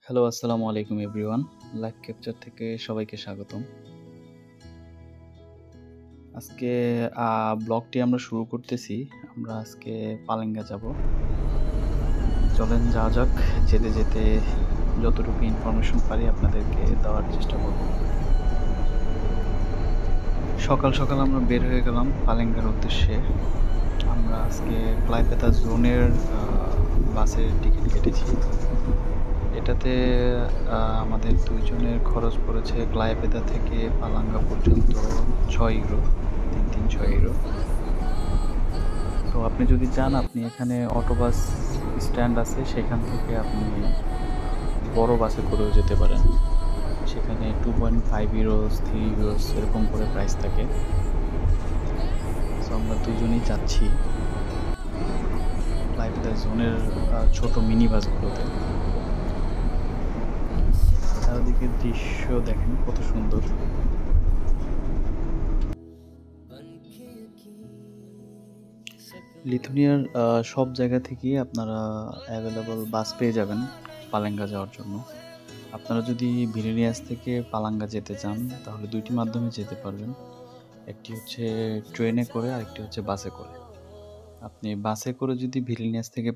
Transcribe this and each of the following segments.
Hello, আসসালামু আলাইকুম everyone. Live capture থেকে সবাইকে স্বাগতম। আজকে ব্লগটি আমরা শুরু করতেছি। আমরা আজকে পালেঙ্গা যাব। চলেন যাওয়া যাক। যেতে যেতে যতটুকু ইনফরমেশন পারি আপনাদেরকে দেওয়ার চেষ্টা করব। সকাল সকাল আমরা বের হয়ে গেলাম পালেঙ্গার উদ্দেশ্যে। আমরা আজকে ক্লাইপেতা জোনের বাসের টিকিট কেটেছি। এটাতে আমাদের দুইজনের খরচ পড়েছে ক্লাইপেদা থেকে পালাঙ্গা পর্যন্ত 6 ইউরো, 3 ইউরো। তো আপনি যদি চান আপনি এখানে অটোবাস স্ট্যান্ড আছে, সেখান থেকে আপনি বড় বাসে করেও যেতে পারেন। সেখানে 2.5 ইউরোস, 3 ইউরোস এরকম করে প্রাইস থাকে। তো আমরা দুজনেই যাচ্ছি ক্লাইপেদা জোনের ছোট মিনি বাসগুলোতে। চারদিকের দৃশ্য দেখেন কত সুন্দর। লিথুয়ানিয়ার সব জায়গা থেকেই আপনারা অ্যাভেলেবল বাস পেয়ে যাবেন পালেঙ্গা যাওয়ার জন্য। আপনারা যদি ভিলনিয়াস থেকে পালাঙ্গা যেতে চান তাহলে দুইটি মাধ্যমে যেতে পারবেন। একটি হচ্ছে ট্রেনে করে, আরেকটি হচ্ছে বাসে করে। আপনি বাসে করে যদি ভিলনিয়াস থেকে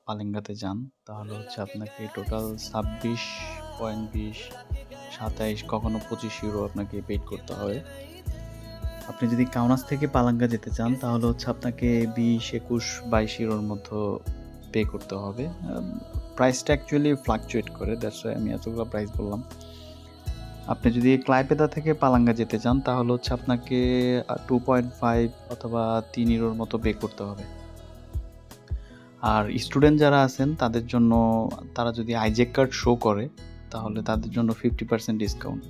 পালেঙ্গাতে যান তাহলে হচ্ছে আপনাকে টোটাল 26.20, 27, কখনো 25 ইউরো আপনাকে পেড করতে হবে। আপনি যদি কাউনাস থেকে পালাঙ্গা যেতে চান তাহলে হচ্ছে আপনাকে 20, 21, 22 ইউরোর মধ্যে পে করতে হবে। প্রাইসটা অ্যাকচুয়ালি ফ্লাকচুয়েট করে, দ্যাটস ওয়াই আমি এতগুলো প্রাইস বললাম। আপনি যদি ক্লাইপেদা থেকে পালাঙ্গা যেতে চান তাহলে হচ্ছে আপনাকে 2.5 অথবা 3 ইউরোর মতো পে করতে হবে। আর স্টুডেন্ট যারা আছেন তাদের জন্য, তারা যদি আইজেক কার্ড শো করে তাহলে তাদের জন্য 50% ডিসকাউন্ট।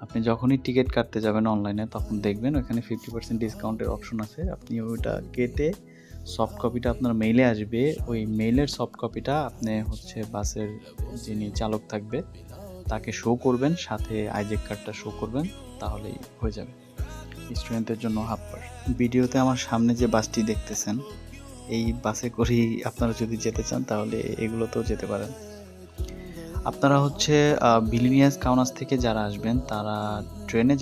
আপনি যখনই টিকিট কাটতে যাবেন অনলাইনে তখন দেখবেন ওখানে 50% ডিসকাউন্টের অপশন আছে। আপনি ওইটা কেটে সফট কপিটা আপনার মেইলে আসবে। ওই মেইলের সফট কপিটা আপনি হচ্ছে বাসের যিনি চালক থাকবে তাকে শো করবেন, সাথে আইজেক কার্ডটা শো করবেন, তাহলেই হয়ে যাবে। স্টুডেন্টদের জন্য হাফ পার। ভিডিওতে আমার সামনে যে বাসটি দেখতেছেন এই বাসে করেই আপনারা যদি যেতে চান তাহলে এগুলোতেও যেতে পারেন। আপনারা হচ্ছে ভিলনিয়াস কাউনাস থেকে যারা আসবেন তারা ট্রেনে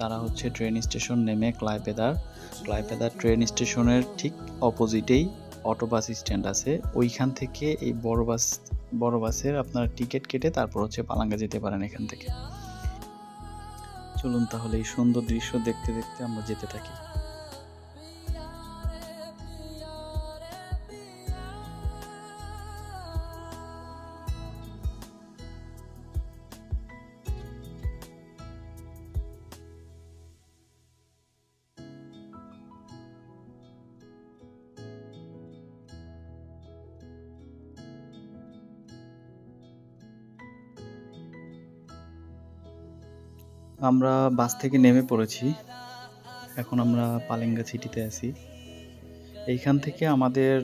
তারা হচ্ছে ট্রেন স্টেশন নেমে ক্লাইপেদার ট্রেন স্টেশনের ঠিক অপোজিটেই অটোবাস স্ট্যান্ড আছে। ওইখান থেকে এই বড় বাসের আপনারা টিকিট কেটে তারপর হচ্ছে পালাঙ্গা যেতে পারেন এখান থেকে। চলুন তাহলে এই সুন্দর দৃশ্য দেখতে দেখতে আমরা যেতে থাকি। আমরা বাস থেকে নেমে পড়েছি। এখন আমরা পালেঙ্গা সিটিতে আছি। এইখান থেকে আমাদের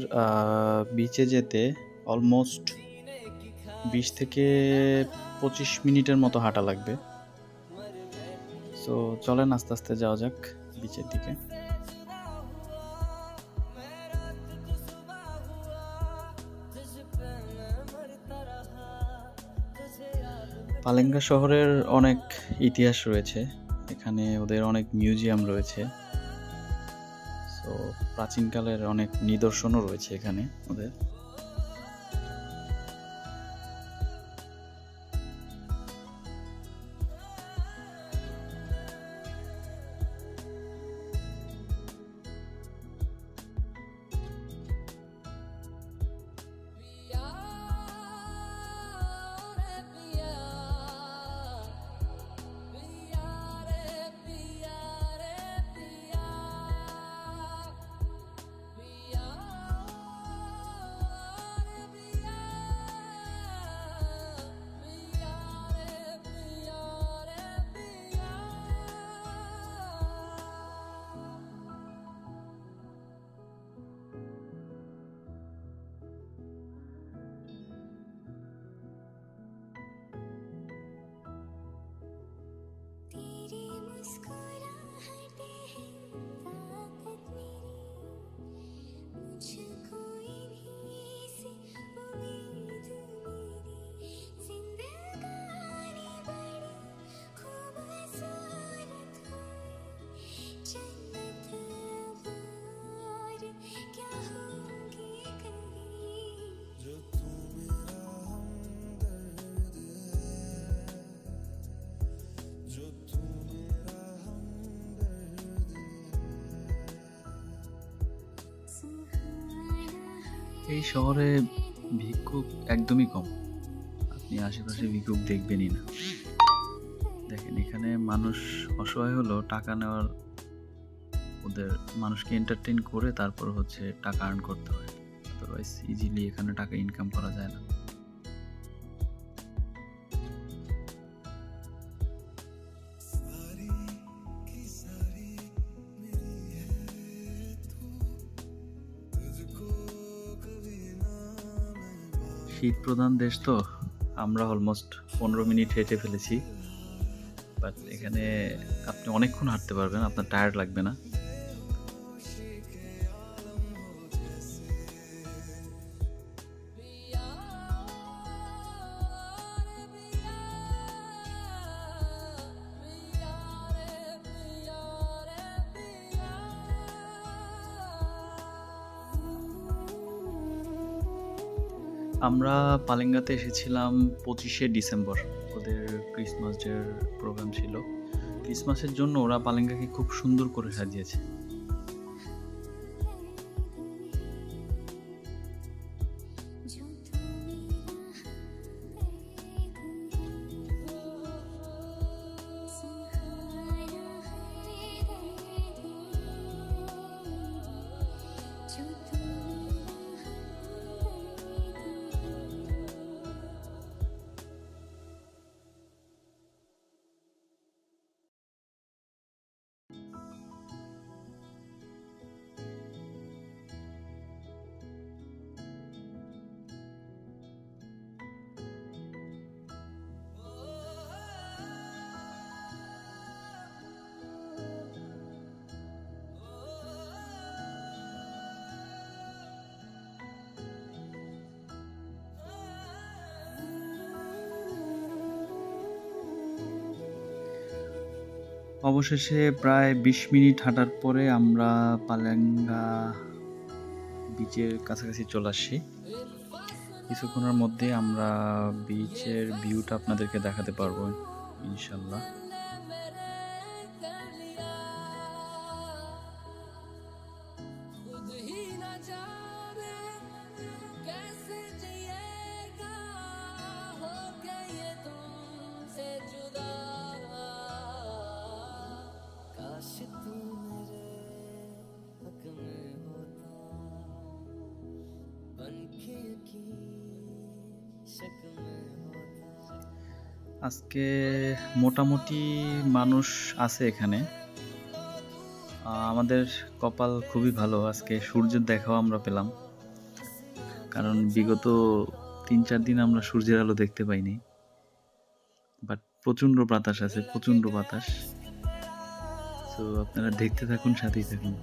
বিচে যেতে অলমোস্ট 20 থেকে 25 মিনিটের মতো হাঁটা লাগবে। সো চলেন আস্তে আস্তে যাওয়া যাক বিচের দিকে। পালেঙ্গা শহরের অনেক ইতিহাস রয়েছে, এখানে ওদের অনেক মিউজিয়াম রয়েছে। সো প্রাচীনকালের অনেক নিদর্শনও রয়েছে এখানে ওদের। এই শহরে ভিক্ষুক একদমই কম। আপনি আশেপাশে ভিক্ষুক দেখবেনই না। দেখেন এখানে মানুষ অসহায় হলেও টাকা নেওয়ার ওদের মানুষকে এন্টারটেইন করে তারপর হচ্ছে টাকা আর্ন করতে হয়। আদারওয়াইজ ইজিলি এখানে টাকা ইনকাম করা যায় না। শীত প্রধান দেশ তো, আমরা অলমোস্ট 15 মিনিট হেঁটে ফেলেছি। বাট এখানে আপনি অনেকক্ষণ হাঁটতে পারবেন, আপনার টায়ার্ড লাগবে না। আমরা পালেঙ্গাতে এসেছিলাম 25শে ডিসেম্বর। ওদের ক্রিসমাস ডের প্রোগ্রাম ছিল। ক্রিসমাসের জন্য ওরা পালেঙ্গাকে খুব সুন্দর করে সাজিয়েছে। অবশেষে প্রায় 20 মিনিট হাঁটার পরে আমরা পালেঙ্গা বিচের কাছাকাছি চলে আসছি। কিছুক্ষণের মধ্যে আমরা বিচের ভিউটা আপনাদেরকে দেখাতে পারবো ইনশাল্লাহ। আজকে মোটামুটি মানুষ আছে এখানে। আমাদের কপাল খুবই ভালো, আজকে সূর্যের দেখাও আমরা পেলাম, কারণ বিগত 3-4 দিন আমরা সূর্যের আলো দেখতে পাইনি। বাট প্রচন্ড বাতাস আছে, প্রচন্ড বাতাস। তো আপনারা দেখতে থাকুন, সাথেই থাকুন।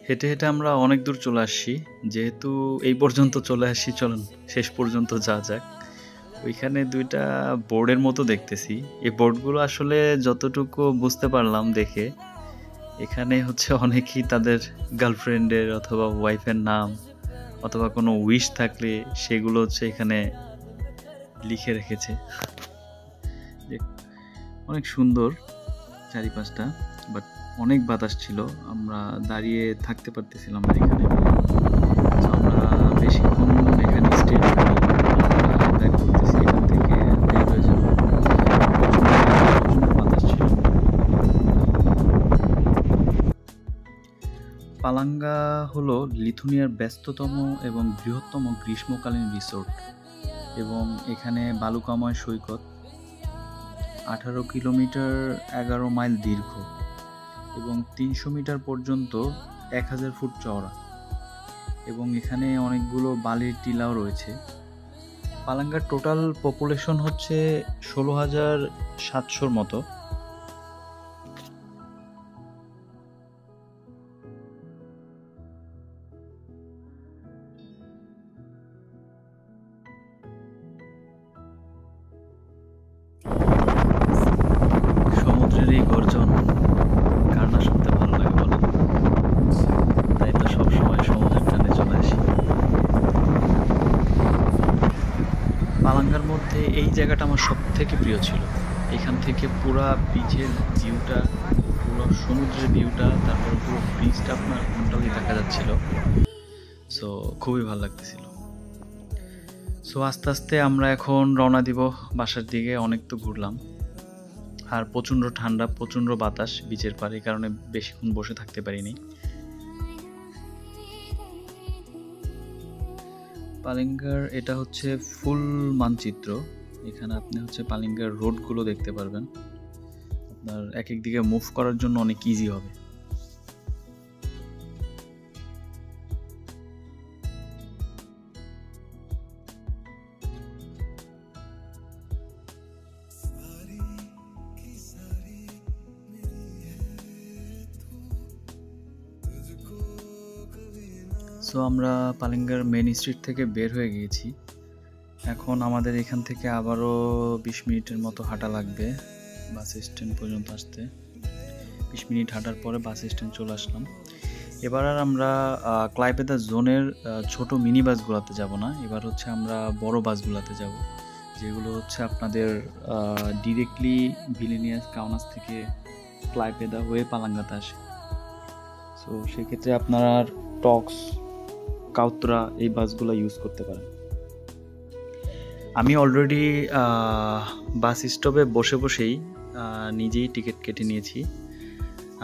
হেঁটে হেঁটে আমরা অনেক দূর চলে আসছি। যেহেতু এই পর্যন্ত চলে আসছি, চলুন শেষ পর্যন্ত যাওয়া যাক। ওইখানে ২ টা বোর্ডের মতো দেখতেছি। এই বোর্ডগুলো আসলে যতটুকু বুঝতে পারলাম দেখে, এখানে হচ্ছে অনেকেই তাদের গার্লফ্রেন্ডের অথবা ওয়াইফের নাম অথবা কোনো উইশ থাকলে সেগুলো হচ্ছে এখানে লিখে রেখেছে। যে অনেক সুন্দর চারিপাশটা, বাট অনেক বাতাস ছিল। আমরা দাঁড়িয়ে থাকতে পারতেছিলাম না এখানে। সো আমরা বেশিক্ষণ এখানে স্টে করিনি। আমরা ব্যাক করতেছি, এখান থেকে বের হয়ে যাব। প্রচণ্ড বাতাস ছিল। পালাঙ্গা হলো লিথুয়ানিয়ার ব্যস্ততম এবং বৃহত্তম গ্রীষ্মকালীন রিসোর্ট এবং এখানে বালুকাময় সৈকত 18 কিলোমিটার 11 মাইল দীর্ঘ এবং 300 মিটার পর্যন্ত 1000 ফুট চওড়া এবং এখানে অনেকগুলো বালির টিলাও রয়েছে। পালাঙ্গার টোটাল পপুলেশন হচ্ছে 16,700 মতো। সমুদ্রের এই গর্জন কার না শুনতে ভালো লাগে বলেন? তাই তো সবসময় সমুদ্রের টানে চলে আসি। পালাঙ্গার মধ্যে এই জায়গাটা আমার সব থেকে প্রিয় ছিল। এখান থেকে পুরা বিচের ভিউটা, পুরো সমুদ্রের ভিউটা, তারপর পুরো ব্রিজটা আপনার ঘন্টালি দেখা যাচ্ছিল। সো খুবই ভালো লাগতেছিল। সো আস্তে আস্তে আমরা এখন রওনা দিব বাসার দিকে। অনেক তো ঘুরলাম, আর প্রচণ্ড ঠান্ডা, প্রচণ্ড বাতাস বিচের পাড়ে, এই কারণে বেশিক্ষণ বসে থাকতে পারিনি। পালিঙ্গার এটা হচ্ছে ফুল মানচিত্র। এখানে আপনি হচ্ছে পালিঙ্গার রোডগুলো দেখতে পারবেন। আপনার এক এক দিকে মুভ করার জন্য অনেক ইজি হবে। সো আমরা পালিঙ্গার মেইন স্ট্রিট থেকে বের হয়ে গিয়েছি। এখন আমাদের এখান থেকে আবারও 20 মিনিটের মতো হাঁটা লাগবে বাস স্ট্যান্ড পর্যন্ত আসতে। 20 মিনিট হাঁটার পরে বাস স্ট্যান্ড চলে আসলাম। এবার আর আমরা ক্লাইপেদা জোনের ছোট মিনি বাসগুলোতে যাব না। এবার হচ্ছে আমরা বড় বাসগুলোতে যাব, যেগুলো হচ্ছে আপনাদের ডিরেক্টলি ভিলেনিয়াস কাউনাস থেকে ক্লাইপেদা হয়ে পালাঙ্গাতে আসে। সো সেক্ষেত্রে আপনারা টক্স, কাউত্রা এই বাসগুলো ইউজ করতে পারেন। আমি অলরেডি বাস স্টপে বসে বসেই নিজেই টিকিট কেটে নিয়েছি।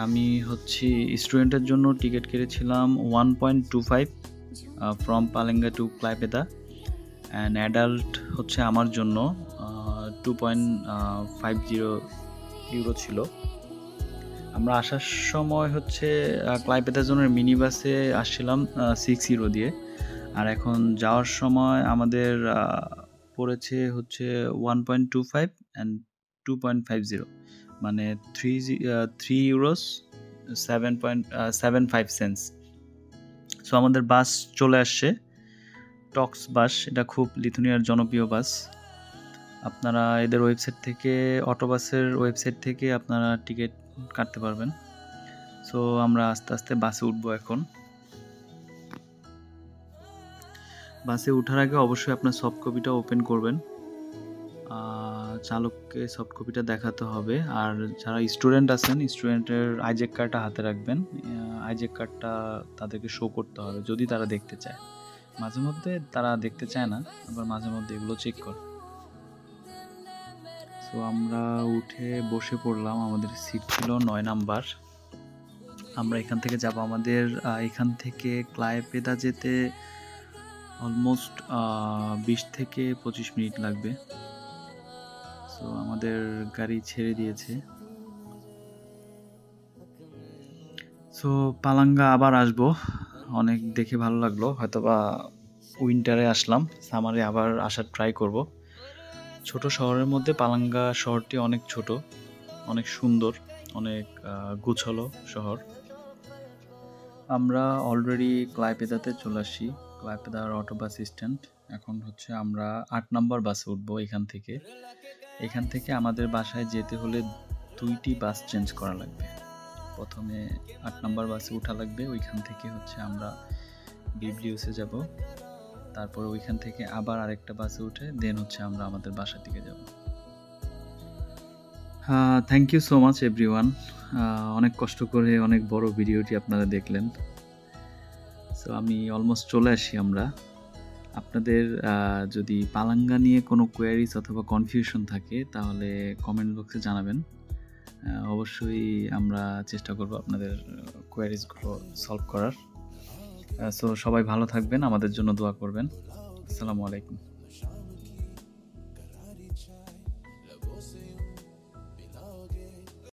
আমি হচ্ছে স্টুডেন্টের জন্য টিকিট কেটেছিলাম 1.25 ফ্রম পালেঙ্গা টু ক্লাইপেদা, অ্যান্ড অ্যাডাল্ট হচ্ছে আমার জন্য 2.50 ইউরো ছিল। আমরা আসার সময় হচ্ছে ক্লাইপেদা জোনের মিনি বাসে আসছিলাম 6 ইউরো দিয়ে, আর এখন যাওয়ার সময় আমাদের পড়েছে হচ্ছে 1.25 অ্যান্ড 2.50, মানে 3 ইউরোস 7.75 সেন্টস। সো আমাদের বাস চলে আসছে, টক্স বাস। এটা খুব লিথুয়ানিয়ার জনপ্রিয় বাস। আপনারা এদের ওয়েবসাইট থেকে, অটোবাসের ওয়েবসাইট থেকে আপনারা টিকিট কাটতে পারবেন। সো আমরা আস্তে আস্তে বাসে উঠবো এখন। বাসে ওঠার আগে অবশ্যই আপনার সফট কপিটা ওপেন করবেন, চালককে সফট কপিটা দেখাতে হবে। আর যারা স্টুডেন্ট আছেন, স্টুডেন্টের আইজেক কার্ডটা হাতে রাখবেন। আইজেক কার্ডটা তাদেরকে শো করতে হবে যদি তারা দেখতে চায়। মাঝে মধ্যে তারা দেখতে চায় না, আবার মাঝে মধ্যে এগুলো চেক করে। সো আমরা উঠে বসে পড়লাম। আমাদের সিট ছিল 9 নাম্বার। আমরা এখান থেকে যাব, আমাদের এখান থেকে ক্লাইপেদা যেতে অলমোস্ট 20 থেকে 25 মিনিট লাগবে। সো আমাদের গাড়ি ছেড়ে দিয়েছে। সো পালাঙ্গা আবার আসবো, অনেক দেখে ভালো লাগলো। হয়তোবা উইন্টারে আসলাম, সামারে আবার আসার ট্রাই করব। ছোট শহরের মধ্যে পালাঙ্গা শহরটি অনেক ছোট, অনেক সুন্দর, অনেক গুছালো শহর। আমরা অলরেডি ক্লাইপেদাতে চলে আসি, ক্লাইপেদার অটো বাস স্ট্যান্ড। এখন হচ্ছে আমরা 8 নাম্বার বাসে উঠবো এখান থেকে। এখান থেকে আমাদের বাসায় যেতে হলে 2টি বাস চেঞ্জ করা লাগবে। প্রথমে 8 নাম্বার বাসে উঠা লাগবে, ওইখান থেকে হচ্ছে আমরা বিব্লিউসে যাব, তারপরে ওইখান থেকে আবার আরেকটা বাসে উঠে দেন হচ্ছে আমরা আমাদের বাসার দিকে যাব। Thank you so much everyone. অনেক কষ্ট করে অনেক বড় ভিডিওটি আপনারা দেখলেন। সো আমি অলমোস্ট চলে আসি আমরা। আপনাদের যদি পালাঙ্গা নিয়ে কোনো কোয়ারিজ অথবা কনফিউশন থাকে তাহলে কমেন্ট বক্সে জানাবেন। অবশ্যই আমরা চেষ্টা করব আপনাদের কোয়ারিজগুলো সলভ করার। সো সবাই ভালো থাকবেন, আমাদের জন্য দোয়া করবেন। আসসালামু আলাইকুম।